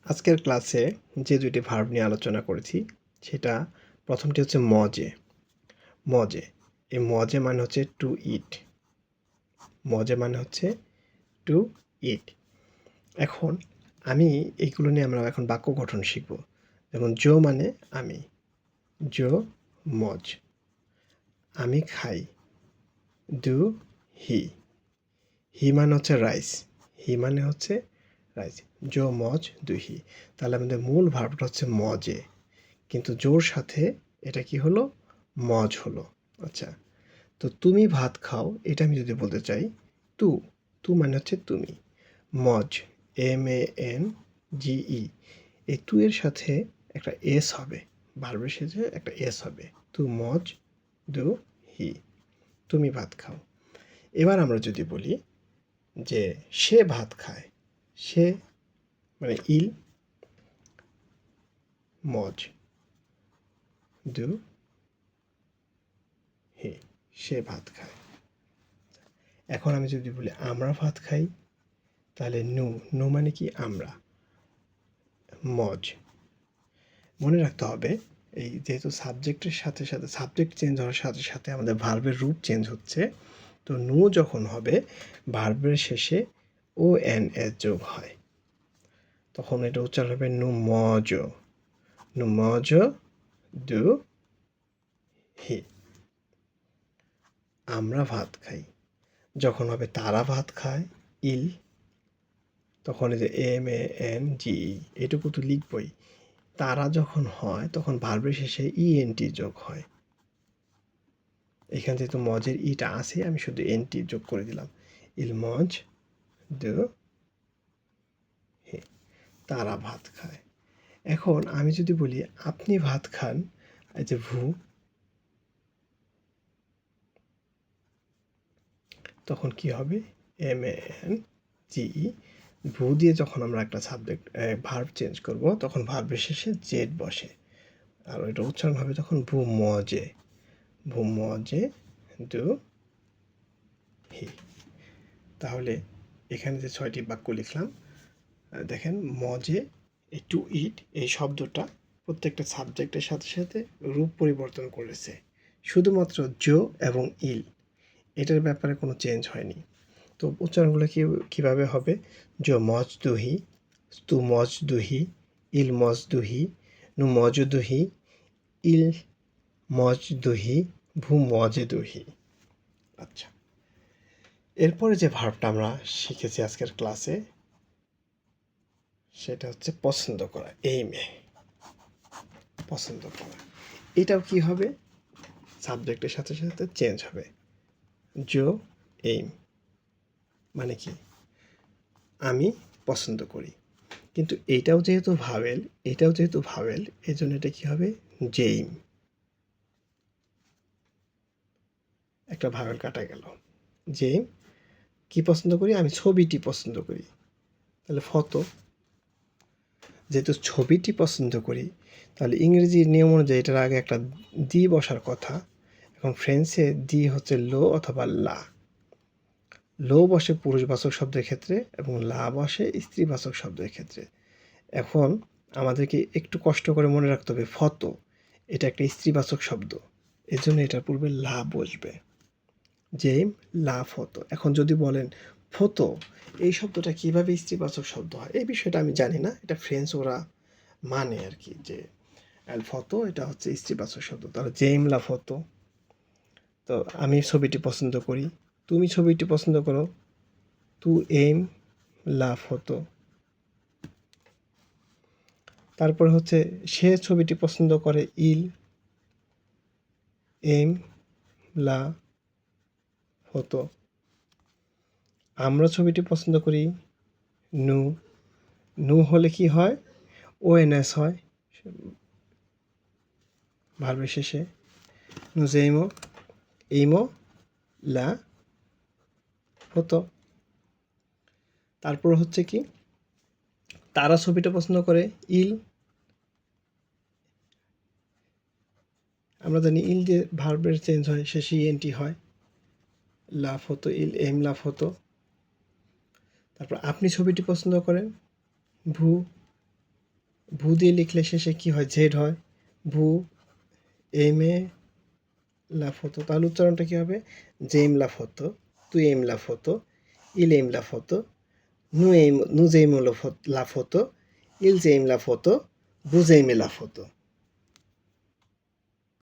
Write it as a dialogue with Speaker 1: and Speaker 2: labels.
Speaker 1: আজকের ক্লাসে যে দুইটি ভার্ব নিয়ে আলোচনা করেছি সেটা প্রথমটি হচ্ছে মজে। মজে এই মজে মানে হচ্ছে টু ইট। মজে মানে হচ্ছে টু ইট। এখন আমি এইগুলো নিয়ে আমরা এখন বাক্য গঠন শিখব। যেমন জো মানে আমি, জো মজ। আমি খাই, ডু হি। হি মানে হচ্ছে রাইস, হি মানে হচ্ছে rice. Joe Moj do he. তাহলে আমাদের মূল ভার্বটা হচ্ছে মজে, কিন্তু জোর সাথে এটা কি হলো, মজ হলো। আচ্ছা, তো তুমি ভাত খাও, এটা আমি যদি বলতে চাই তু, তু মানে হচ্ছে তুমি। মজ, MANGE, এই তু এর সাথে একটা এস হবে, ভার্বের সাথে একটা এস হবে। তু মজ দু হি, তুমি ভাত খাও। এবার আমরা যদি বলি যে সে ভাত খায়, সে মানে ইল মজ দু হি, সে ভাত খায়। এখন আমি যদি বলি আমরা ভাত খাই, তাহলে নু, নু মানে কি আমরা, মজ। মনে রাখতে হবে এই যেহেতু সাবজেক্টের সাথে সাথে সাবজেক্ট চেঞ্জ হওয়ার সাথে সাথে আমাদের ভার্বের রূপ চেঞ্জ হচ্ছে, তো নু যখন হবে ভার্বের শেষে ONS যোগ হয়, তখন এটা উচ্চারণ হবে নু মজ, নু মজ দু হি। আমরা ভাত খাই যখন হবে তারা ভাত খায়, ইল, তখন এই যে MANGE এটুকু তো লিখবই। তারা যখন হয় তখন ভার্বের শেষে ENT যোগ হয়। এখানে যেহেতু মজের ইটা আছে, আমি শুধু এনটি যোগ করে দিলাম। ইল মজ দু হি, তারা ভাত খায়। এখন আমি যদি বলি আপনি ভাত খান, এই যে ভু, তখন কি হবে, MANGE। ভু দিয়ে যখন আমরা একটা সাবজেক্ট ভার্ব চেঞ্জ করব, তখন ভার্বের শেষে জেড বসে, আর এটা উচ্চারণ হবে তখন ভু মজে, ভু মজে দু হি। তাহলে এখানে যে 6টি বাক্য লিখলাম, দেখেন মজে, এই টু ইট এই শব্দটা প্রত্যেকটা সাবজেক্টের সাথে সাথে রূপ পরিবর্তন করেছে, শুধুমাত্র জো এবং ইল এটার ব্যাপারে কোনো চেঞ্জ হয়নি। তো উচ্চারণগুলো কীভাবে হবে, জো মজ দুহি, তু মজ দুহি, ইল মজ দুহি, নু মজ দুহি, ইল মজ দুহি, ভু মজে দুহি। আচ্ছা, এরপরে যে ভার্বটা আমরা শিখেছি আজকের ক্লাসে, সেটা হচ্ছে পছন্দ করা, এইমে, পছন্দ করা। এটাও কি হবে, সাবজেক্টের সাথে সাথে চেঞ্জ হবে। জো এইম মানে কি, আমি পছন্দ করি, কিন্তু এটাও যেহেতু ভাওয়েল, এটাও যেহেতু ভাওয়েল, এই জন্য এটা কি হবে, জেইম, একটা ভাওয়েল কাটা গেল। জেইম কি পছন্দ করি, আমি ছবিটি পছন্দ করি, তাহলে ফটো। যেহেতু ছবিটি পছন্দ করি, তাহলে ইংরেজির নিয়ম অনুযায়ী এটার আগে একটা দি বসার কথা। এখন ফ্রেঞ্চে দি হচ্ছে লো অথবা লা। লো বসে পুরুষবাচক শব্দের ক্ষেত্রে এবং লা বসে স্ত্রীবাচক শব্দের ক্ষেত্রে। এখন আমাদেরকে একটু কষ্ট করে মনে রাখতে হবে, ফটো এটা একটা স্ত্রীবাচক শব্দ, এজন্য এটার পূর্বে লা বসবে, জেম লা ফটো। এখন যদি বলেন ফটো এই শব্দটা কীভাবে স্ত্রীবাচক শব্দ হয়, এই বিষয়টা আমি জানি না, এটা ফ্রেঞ্চ ওরা মানে আর কি, যে অ্যাল ফটো এটা হচ্ছে স্ত্রীবাচক শব্দ। তাহলে জেম লা ফটো, তো আমি ছবিটি পছন্দ করি, তুমি ছবিটি পছন্দ করো, তু এম লা ফটো। তারপর হচ্ছে সে ছবিটি পছন্দ করে, ইল এম লা ফটো। আমরা ছবিটি পছন্দ করি, নু, নু হলে কি হয়, ONS হয় ভার্বের শেষে, নুজেইমো এইমো লা ফটো। তারপর হচ্ছে কি, তারা ছবিটা পছন্দ করে, ইল, আমরা জানি ইল যে ভার্বের চেঞ্জ হয় শেষে ENT হয়, লা ফটো, ইল এম লা ফটো। তারপর আপনি ছবিটি পছন্দ করেন, ভু ভু দিয়ে লিখলে শেষে কি হয়? জেড হয়। ভু এম এ লাফ হতো, তাহলে উচ্চারণটা কি হবে? জেম লাফ হতো, তুই এম লাফ হতো, ইল এম লাফ হতো, নু জেম লাফ হতো, ইল জেম লাফ হতো, বু জেমে লাফ হতো।